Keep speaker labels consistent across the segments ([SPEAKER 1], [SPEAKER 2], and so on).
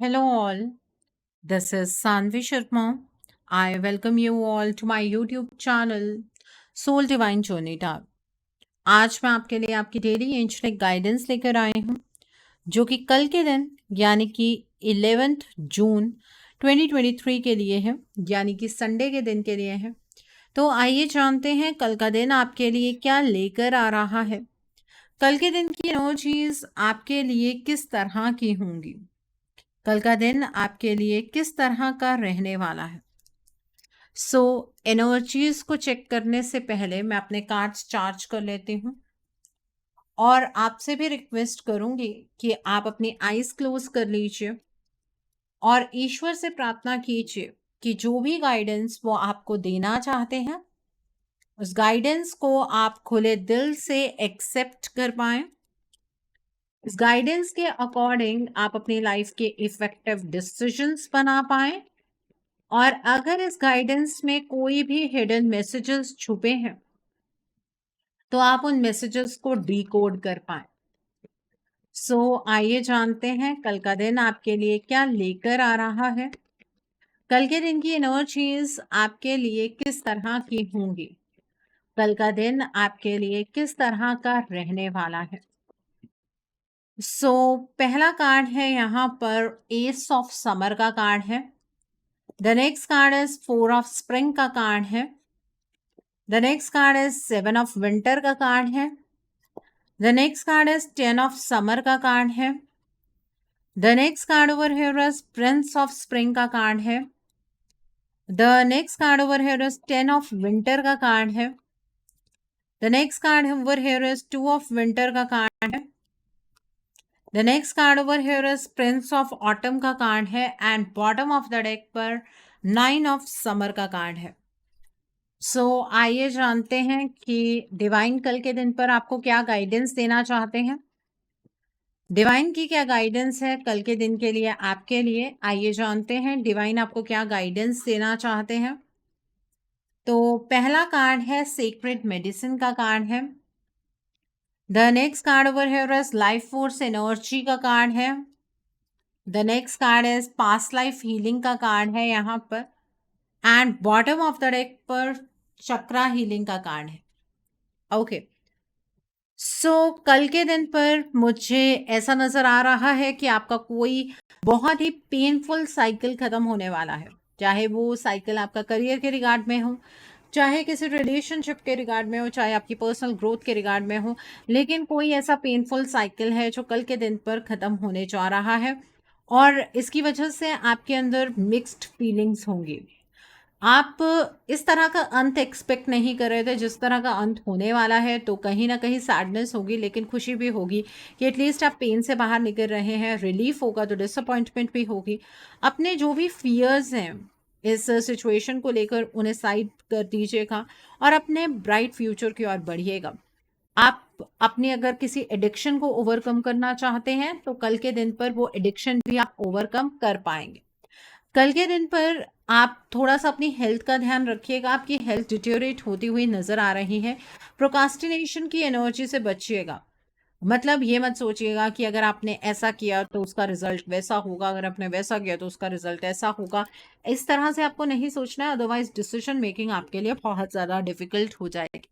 [SPEAKER 1] Hello all, this is Sanvi Sharma. I welcome you all to my YouTube channel Soul Divine Journey Tab. आज मैं आपके लिए आपकी daily angelic guidance लेकर आई हूँ जो कि कल के दिन यानी कि 11th जून 2023 के लिए है, यानी कि संडे के दिन के लिए है। तो आइए जानते हैं कल का दिन आपके लिए क्या लेकर आ रहा है। कल के दिन की एनर्जीज आपके लिए किस तरह की होंगी, कल का दिन आपके लिए किस तरह का रहने वाला है। एनर्जीज को चेक करने से पहले मैं अपने कार्ड्स चार्ज कर लेती हूँ और आपसे भी रिक्वेस्ट करूंगी कि आप अपनी आईज क्लोज कर लीजिए और ईश्वर से प्रार्थना कीजिए कि जो भी गाइडेंस वो आपको देना चाहते हैं उस गाइडेंस को आप खुले दिल से एक्सेप्ट कर पाएं। इस गाइडेंस के अकॉर्डिंग आप अपनी लाइफ के इफेक्टिव डिसीजंस बना पाएं और अगर इस गाइडेंस में कोई भी हिडन मैसेजेस छुपे हैं तो आप उन मैसेजेस को डिकोड कर पाएं। आइए जानते हैं कल का दिन आपके लिए क्या लेकर आ रहा है। कल के दिन की एनर्जीज आपके लिए किस तरह की होंगी, कल का दिन आपके लिए किस तरह का रहने वाला है। पहला कार्ड है यहाँ पर एस ऑफ समर का कार्ड है। The next card is 4 of spring का कार्ड है। The next card is 7 of winter का कार्ड है। The next card is 10 of summer का कार्ड है। The next card over here is Prince of spring का card है। The next card over here is 10 of winter का card है। The next card over here is 2 of winter का card है। The next card over here is Prince of autumn का card है and bottom of the deck पर 9 of summer का card है। आइए जानते हैं कि डिवाइन कल के दिन पर आपको क्या गाइडेंस देना चाहते हैं। डिवाइन की क्या गाइडेंस है कल के दिन के लिए आपके लिए, आइए जानते हैं डिवाइन आपको क्या गाइडेंस देना चाहते हैं। तो पहला कार्ड है सीक्रेट मेडिसिन का कार्ड है। The next card over here is life force energy का कार्ड है। The next card is past life healing का कार्ड है यहाँ पर and bottom of the deck पर चक्रा हीलिंग का कार्ड है। ओके कल के दिन पर मुझे ऐसा नजर आ रहा है कि आपका कोई बहुत ही पेनफुल साइकिल खत्म होने वाला है, चाहे वो साइकिल आपका करियर के रिगार्ड में हो, चाहे किसी रिलेशनशिप के रिगार्ड में हो, चाहे आपकी पर्सनल ग्रोथ के रिगार्ड में हो, लेकिन कोई ऐसा पेनफुल साइकिल है जो कल के दिन पर खत्म होने जा रहा है और इसकी वजह से आपके अंदर मिक्स्ड फीलिंग्स होंगी। आप इस तरह का अंत एक्सपेक्ट नहीं कर रहे थे जिस तरह का अंत होने वाला है, तो कहीं ना कहीं सैडनेस होगी लेकिन खुशी भी होगी कि एटलीस्ट आप पेन से बाहर निकल रहे हैं, रिलीफ होगा तो डिसअपॉइंटमेंट भी होगी। अपने जो भी फियर्स हैं इस सिचुएशन को लेकर उन्हें साइड कर दीजिएगा और अपने ब्राइट फ्यूचर की ओर बढ़िएगा। आप अपनी अगर किसी एडिक्शन को ओवरकम करना चाहते हैं तो कल के दिन पर वो एडिक्शन भी आप ओवरकम कर पाएंगे। कल के दिन पर आप थोड़ा सा अपनी हेल्थ का ध्यान रखिएगा, आपकी हेल्थ डिटेरियोरेट होती हुई नजर आ रही है। प्रोकास्टिनेशन की एनर्जी से बचिएगा, मतलब ये मत सोचिएगा कि अगर आपने ऐसा किया तो उसका रिजल्ट वैसा होगा, अगर आपने वैसा किया तो उसका रिजल्ट ऐसा होगा। इस तरह से आपको नहीं सोचना है, अदरवाइज डिसीजन मेकिंग आपके लिए बहुत ज़्यादा डिफिकल्ट हो जाएगी।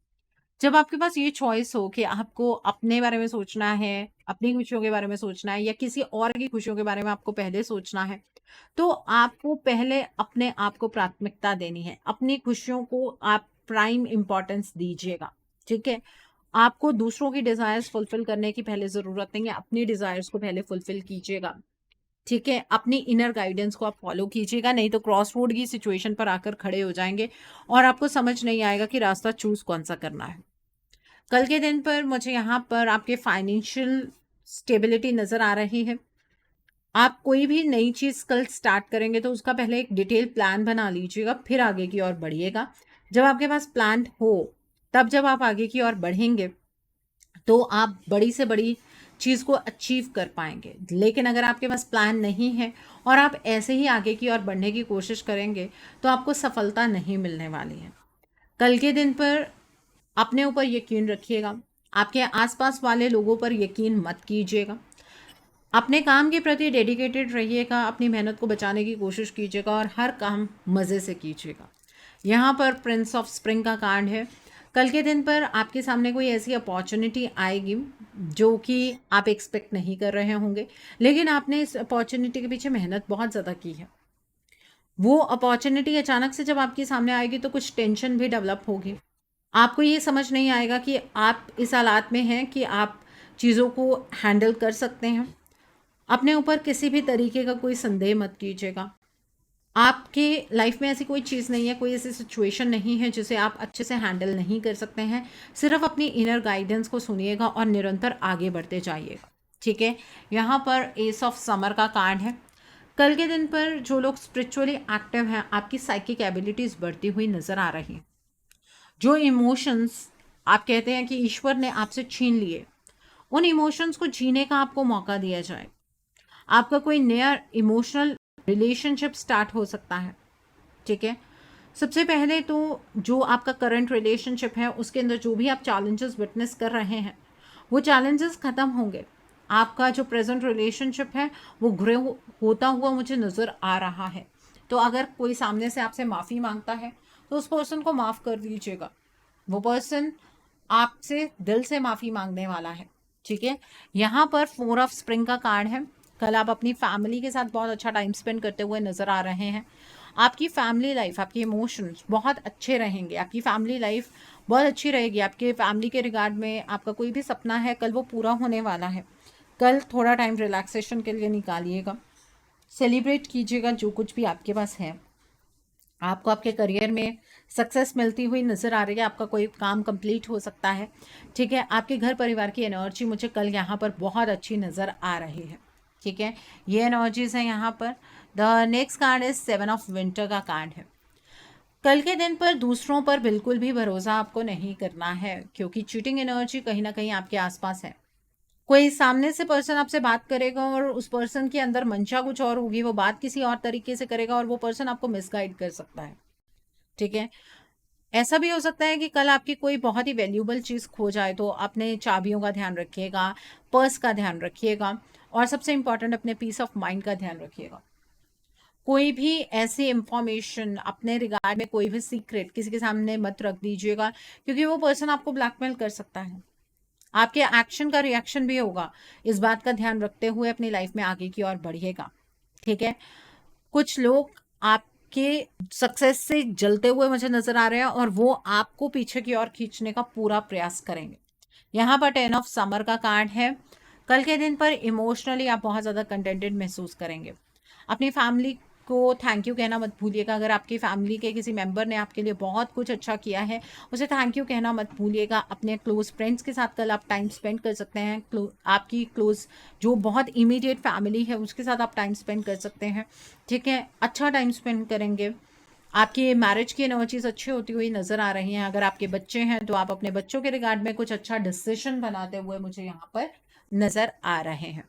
[SPEAKER 1] जब आपके पास ये चॉइस हो कि आपको अपने बारे में सोचना है, अपनी खुशियों के बारे में सोचना है या किसी और की खुशियों के बारे में आपको पहले सोचना है, तो आपको पहले अपने आप को प्राथमिकता देनी है। अपनी खुशियों को आप प्राइम इंपॉर्टेंस दीजिएगा, ठीक है। आपको दूसरों की डिजायर्स फुलफिल करने की पहले जरूरत नहीं है, अपनी डिजायर्स को पहले फुलफिल कीजिएगा, ठीक है। अपनी इनर गाइडेंस को आप फॉलो कीजिएगा, नहीं तो क्रॉस रोड की सिचुएशन पर आकर खड़े हो जाएंगे और आपको समझ नहीं आएगा कि रास्ता चूज कौन सा करना है। कल के दिन पर मुझे यहाँ पर आपके फाइनेंशियल स्टेबिलिटी नजर आ रही है। आप कोई भी नई चीज कल स्टार्ट करेंगे तो उसका पहले एक डिटेल प्लान बना लीजिएगा, फिर आगे की ओर बढ़िएगा। जब आपके पास प्लान हो तब जब आप आगे की ओर बढ़ेंगे तो आप बड़ी से बड़ी चीज को अचीव कर पाएंगे। लेकिन अगर आपके पास प्लान नहीं है और आप ऐसे ही आगे की ओर बढ़ने की कोशिश करेंगे तो आपको सफलता नहीं मिलने वाली है। कल के दिन पर अपने ऊपर यकीन रखिएगा, आपके आसपास वाले लोगों पर यकीन मत कीजिएगा। अपने काम के प्रति डेडिकेटेड रहिएगा, अपनी मेहनत को बचाने की कोशिश कीजिएगा और हर काम मज़े से कीजिएगा। यहाँ पर प्रिंस ऑफ स्प्रिंग का कार्ड है। कल के दिन पर आपके सामने कोई ऐसी अपॉर्चुनिटी आएगी जो कि आप एक्सपेक्ट नहीं कर रहे होंगे, लेकिन आपने इस अपॉर्चुनिटी के पीछे मेहनत बहुत ज़्यादा की है। वो अपॉर्चुनिटी अचानक से जब आपके सामने आएगी तो कुछ टेंशन भी डेवलप होगी। आपको ये समझ नहीं आएगा कि आप इस हालात में हैं कि आप चीज़ों को हैंडल कर सकते हैं। अपने ऊपर किसी भी तरीके का कोई संदेह मत कीजिएगा। आपके लाइफ में ऐसी कोई चीज़ नहीं है, कोई ऐसी सिचुएशन नहीं है जिसे आप अच्छे से हैंडल नहीं कर सकते हैं। सिर्फ अपनी इनर गाइडेंस को सुनिएगा और निरंतर आगे बढ़ते जाइएगा, ठीक है। यहाँ पर एस ऑफ समर का कार्ड है। कल के दिन पर जो लोग स्पिरिचुअली एक्टिव हैं, आपकी साइकिक एबिलिटीज़ बढ़ती हुई नज़र आ रही हैं। जो इमोशंस आप कहते हैं कि ईश्वर ने आपसे छीन लिए, उन इमोशंस को जीने का आपको मौका दिया जाए। आपका कोई नया इमोशनल रिलेशनशिप स्टार्ट हो सकता है, ठीक है। सबसे पहले तो जो आपका करंट रिलेशनशिप है उसके अंदर जो भी आप चैलेंजेस विटनेस कर रहे हैं वो चैलेंजेस ख़त्म होंगे। आपका जो प्रेजेंट रिलेशनशिप है वो ग्रो होता हुआ मुझे नज़र आ रहा है। तो अगर कोई सामने से आपसे माफ़ी मांगता है तो उस पर्सन को माफ़ कर दीजिएगा। वो पर्सन आपसे दिल से माफ़ी मांगने वाला है, ठीक है। यहाँ पर 4 ऑफ स्प्रिंग का कार्ड है। कल आप अपनी फैमिली के साथ बहुत अच्छा टाइम स्पेंड करते हुए नज़र आ रहे हैं। आपकी फैमिली लाइफ, आपके इमोशंस बहुत अच्छे रहेंगे, आपकी फैमिली लाइफ बहुत अच्छी रहेगी। आपके फैमिली के रिगार्ड में आपका कोई भी सपना है कल वो पूरा होने वाला है। कल थोड़ा टाइम रिलैक्सेशन के लिए निकालिएगा, सेलिब्रेट कीजिएगा जो कुछ भी आपके पास है। आपको आपके करियर में सक्सेस मिलती हुई नज़र आ रही है, आपका कोई काम कंप्लीट हो सकता है, ठीक है। आपके घर परिवार की एनर्जी मुझे कल यहाँ पर बहुत अच्छी नज़र आ रही है, ठीक है। ये एनर्जीज हैं यहाँ पर। The next card is 7 of winter का कार्ड है। कल के दिन पर दूसरों पर बिल्कुल भी भरोसा आपको नहीं करना है, क्योंकि चीटिंग एनर्जी कहीं ना कहीं आपके आसपास है। कोई सामने से पर्सन आपसे बात करेगा और उस पर्सन के अंदर मंशा कुछ और होगी, वो बात किसी और तरीके से करेगा और वो पर्सन आपको मिसगाइड कर सकता है, ठीक है। ऐसा भी हो सकता है कि कल आपकी कोई बहुत ही वैल्यूबल चीज़ खो जाए, तो अपने चाबियों का ध्यान रखिएगा, पर्स का ध्यान रखिएगा और सबसे इंपॉर्टेंट अपने पीस ऑफ माइंड का ध्यान रखिएगा। कोई भी ऐसी इंफॉर्मेशन अपने रिगार्ड में, कोई भी सीक्रेट किसी के सामने मत रख दीजिएगा, क्योंकि वो पर्सन आपको ब्लैकमेल कर सकता है। आपके एक्शन का रिएक्शन भी होगा। इस बात का ध्यान रखते हुए अपनी लाइफ में आगे की ओर बढ़िएगा, ठीक है। कुछ लोग आपके सक्सेस से जलते हुए मुझे नजर आ रहे हैं और वो आपको पीछे की ओर खींचने का पूरा प्रयास करेंगे। यहाँ पर 10 ऑफ समर का कार्ड है। कल के दिन पर इमोशनली आप बहुत ज़्यादा कंटेंटेड महसूस करेंगे। अपनी फैमिली को थैंक यू कहना मत भूलिएगा। अगर आपकी फैमिली के किसी मेंबर ने आपके लिए बहुत कुछ अच्छा किया है, उसे थैंक यू कहना मत भूलिएगा। अपने क्लोज फ्रेंड्स के साथ कल आप टाइम स्पेंड कर सकते हैं। आपकी क्लोज जो बहुत इमीडिएट फैमिली है उसके साथ आप टाइम स्पेंड कर सकते हैं, ठीक है। अच्छा टाइम स्पेंड करेंगे। आपकी मैरिज की एनर्जीज अच्छी होती हुई नज़र आ रही हैं। अगर आपके बच्चे हैं तो आप अपने बच्चों के रिगार्ड में कुछ अच्छा डिसीजन बनाते हुए मुझे यहाँ पर नज़र आ रहे हैं।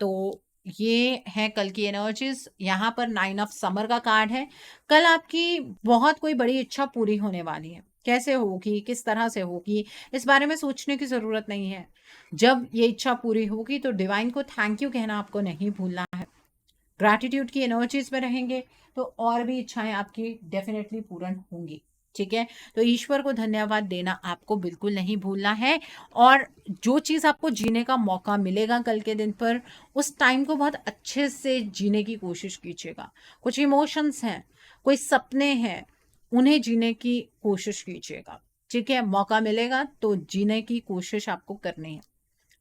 [SPEAKER 1] तो ये है कल की एनर्जीज। यहाँ पर 9 ऑफ समर का कार्ड है। कल आपकी बहुत कोई बड़ी इच्छा पूरी होने वाली है। कैसे होगी, किस तरह से होगी, इस बारे में सोचने की ज़रूरत नहीं है। जब ये इच्छा पूरी होगी तो डिवाइन को थैंक यू कहना आपको नहीं भूलना है। ग्रैटिट्यूड की एनर्जीज में रहेंगे तो और भी इच्छाएं आपकी डेफिनेटली पूर्ण होंगी, ठीक है। तो ईश्वर को धन्यवाद देना आपको बिल्कुल नहीं भूलना है। और जो चीज़ आपको जीने का मौका मिलेगा कल के दिन पर, उस टाइम को बहुत अच्छे से जीने की कोशिश कीजिएगा। कुछ इमोशंस हैं, कोई सपने हैं, उन्हें जीने की कोशिश कीजिएगा, ठीक है। मौका मिलेगा तो जीने की कोशिश आपको करनी है,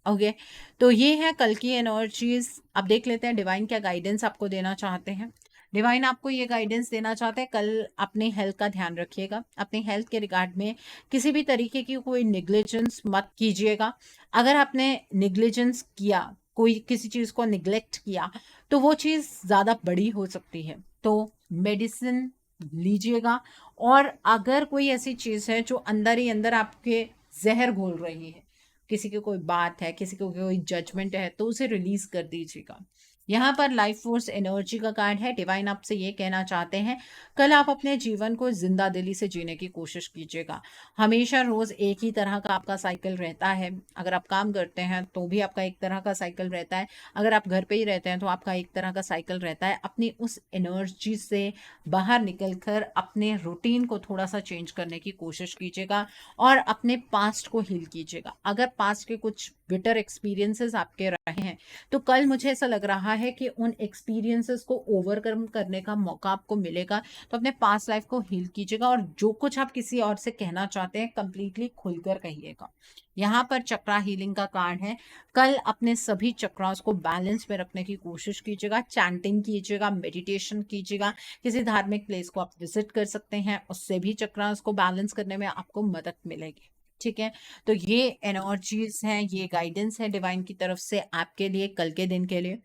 [SPEAKER 1] ओके। तो ये है कल की एनर्जीज। अब देख लेते हैं डिवाइन क्या गाइडेंस आपको देना चाहते हैं। डिवाइन आपको ये गाइडेंस देना चाहते हैं, कल अपनी हेल्थ का ध्यान रखिएगा। अपनी हेल्थ के रिगार्ड में किसी भी तरीके की कोई निग्लिजेंस मत कीजिएगा। अगर आपने निग्लिजेंस किया, कोई किसी चीज़ को निग्लेक्ट किया, तो वो चीज़ ज़्यादा बड़ी हो सकती है। तो मेडिसिन लीजिएगा। और अगर कोई ऐसी चीज़ है जो अंदर ही अंदर आपके जहर घोल रही है, किसी की कोई बात है, किसी को कोई जजमेंट है, तो उसे रिलीज कर दीजिएगा। यहाँ पर लाइफ फोर्स एनर्जी का कार्ड है। डिवाइन आपसे ये कहना चाहते हैं, कल आप अपने जीवन को जिंदा दिली से जीने की कोशिश कीजिएगा। हमेशा रोज एक ही तरह का आपका साइकिल रहता है। अगर आप काम करते हैं तो भी आपका एक तरह का साइकिल रहता है, अगर आप घर पे ही रहते हैं तो आपका एक तरह का साइकिल रहता है। अपनी उस एनर्जी से बाहर निकलकर अपने रूटीन को थोड़ा सा चेंज करने की कोशिश कीजिएगा और अपने पास्ट को हील कीजिएगा। अगर पास्ट के कुछ बिटर एक्सपीरियंसेस आपके रहे हैं तो कल मुझे ऐसा लग रहा है कि उन एक्सपीरियंसेस को ओवरकम करने का मौका आपको मिलेगा। तो अपने पास्ट लाइफ को हील कीजिएगा और जो कुछ आप किसी और से कहना चाहते हैं कंप्लीटली खुलकर कहिएगा। यहाँ पर चक्रा हीलिंग का कार्ड है। कल अपने सभी चक्रास को बैलेंस में रखने की कोशिश कीजिएगा। चैंटिंग कीजिएगा, मेडिटेशन कीजिएगा, किसी धार्मिक प्लेस को आप विजिट कर सकते हैं, उससे भी चक्रास को बैलेंस करने में आपको मदद मिलेगी। ठीक है, तो ये एनर्जीज हैं, ये गाइडेंस है डिवाइन की तरफ से आपके लिए कल के दिन के लिए।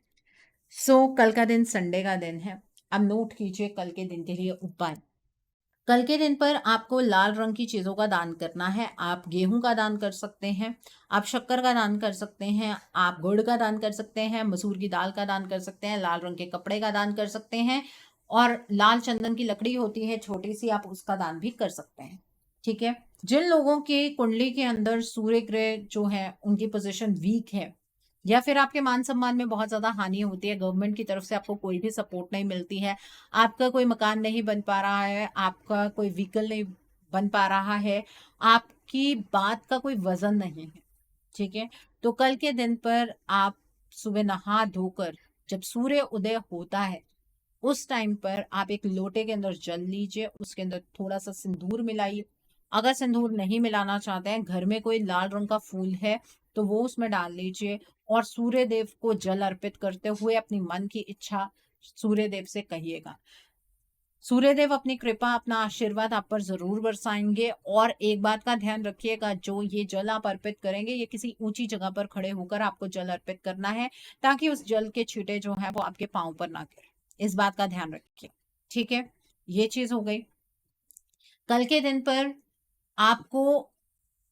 [SPEAKER 1] कल का दिन संडे का दिन है। अब नोट कीजिए कल के दिन के लिए उपाय। कल के दिन पर आपको लाल रंग की चीजों का दान करना है। आप गेहूं का दान कर सकते हैं, आप शक्कर का दान कर सकते हैं, आप गुड़ का दान कर सकते हैं, मसूर की दाल का दान कर सकते हैं, लाल रंग के कपड़े का दान कर सकते हैं और लाल चंदन की लकड़ी होती है छोटी सी, आप उसका दान भी कर सकते हैं। ठीक है, जिन लोगों के कुंडली के अंदर सूर्य ग्रह जो है उनकी पोजीशन वीक है या फिर आपके मान सम्मान में बहुत ज्यादा हानि होती है, गवर्नमेंट की तरफ से आपको कोई भी सपोर्ट नहीं मिलती है, आपका कोई मकान नहीं बन पा रहा है, आपका कोई व्हीकल नहीं बन पा रहा है, आपकी बात का कोई वजन नहीं है। ठीक है, तो कल के दिन पर आप सुबह नहा धोकर जब सूर्य उदय होता है उस टाइम पर आप एक लोटे के अंदर जल लीजिए, उसके अंदर थोड़ा सा सिंदूर मिलाइए। अगर सिंदूर नहीं मिलाना चाहते हैं, घर में कोई लाल रंग का फूल है तो वो उसमें डाल लीजिए और सूर्य देव को जल अर्पित करते हुए अपनी मन की इच्छा सूर्य देव से कहिएगा। सूर्य देव अपनी कृपा, अपना आशीर्वाद आप पर जरूर बरसाएंगे। और एक बात का ध्यान रखिएगा, जो ये जल आप अर्पित करेंगे ये किसी ऊंची जगह पर खड़े होकर आपको जल अर्पित करना है, ताकि उस जल के छींटे जो है वो आपके पांव पर ना गिरे। इस बात का ध्यान रखिए। ठीक है, ये चीज हो गई। कल के दिन पर आपको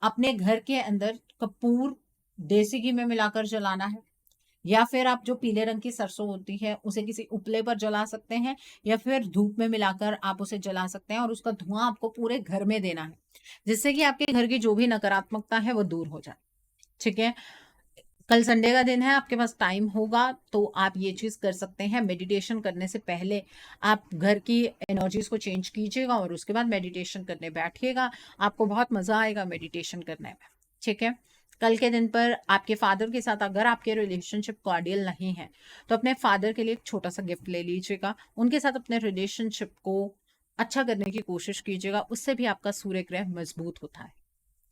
[SPEAKER 1] अपने घर के अंदर कपूर देसी घी में मिलाकर जलाना है, या फिर आप जो पीले रंग की सरसों होती है उसे किसी उपले पर जला सकते हैं, या फिर धूप में मिलाकर आप उसे जला सकते हैं और उसका धुआं आपको पूरे घर में देना है, जिससे कि आपके घर की जो भी नकारात्मकता है वो दूर हो जाए। ठीक है, कल संडे का दिन है, आपके पास टाइम होगा तो आप ये चीज कर सकते हैं। मेडिटेशन करने से पहले आप घर की एनर्जीज को चेंज कीजिएगा और उसके बाद मेडिटेशन करने बैठिएगा, आपको बहुत मजा आएगा मेडिटेशन करने में। ठीक है, कल के दिन पर आपके फादर के साथ अगर आपके रिलेशनशिप कॉर्डियल नहीं है तो अपने फादर के लिए एक छोटा सा गिफ्ट ले लीजिएगा, उनके साथ अपने रिलेशनशिप को अच्छा करने की कोशिश कीजिएगा, उससे भी आपका सूर्य ग्रह मजबूत होता है।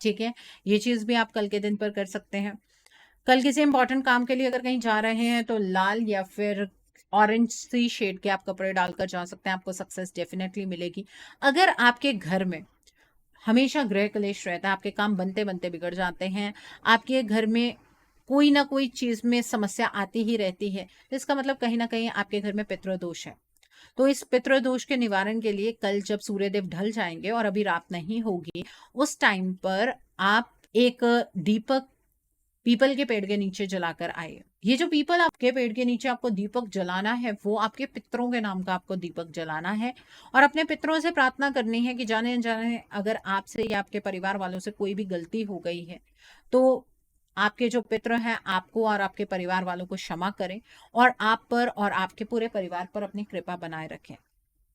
[SPEAKER 1] ठीक है, ये चीज भी आप कल के दिन पर कर सकते हैं। कल किसी इंपॉर्टेंट काम के लिए अगर कहीं जा रहे हैं तो लाल या फिर ऑरेंज सी शेड के आप कपड़े डालकर जा सकते हैं, आपको सक्सेस डेफिनेटली मिलेगी। अगर आपके घर में हमेशा गृह क्लेश रहता है, आपके काम बनते बनते बिगड़ जाते हैं, आपके घर में कोई ना कोई चीज में समस्या आती ही रहती है, तो इसका मतलब कहीं ना कहीं आपके घर में पितृदोष है। तो इस पितृदोष के निवारण के लिए कल जब सूर्यदेव ढल जाएंगे और अभी रात नहीं होगी, उस टाइम पर आप एक दीपक पीपल के पेड़ के नीचे जलाकर आए। ये जो पीपल आपके पेड़ के नीचे आपको दीपक जलाना है वो आपके पितरों के नाम का आपको दीपक जलाना है और अपने पितरों से प्रार्थना करनी है कि जाने अनजाने अगर आपसे या आपके परिवार वालों से कोई भी गलती हो गई है तो आपके जो पितर हैं आपको और आपके परिवार वालों को क्षमा करें और आप पर और आपके पूरे परिवार पर अपनी कृपा बनाए रखें।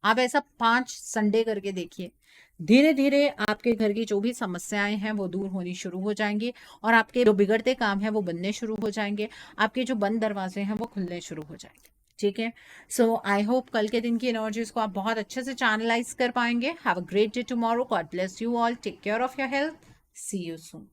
[SPEAKER 1] आप ऐसा 5 संडे करके देखिए, धीरे धीरे आपके घर की जो भी समस्याएं हैं वो दूर होनी शुरू हो जाएंगी और आपके जो बिगड़ते काम हैं वो बनने शुरू हो जाएंगे, आपके जो बंद दरवाजे हैं वो खुलने शुरू हो जाएंगे। ठीक है, सो आई होप कल के दिन की एनर्जीज को आप बहुत अच्छे से चैनलाइज कर पाएंगे। Have a great day tomorrow, God bless you all, take care of your health, see you soon.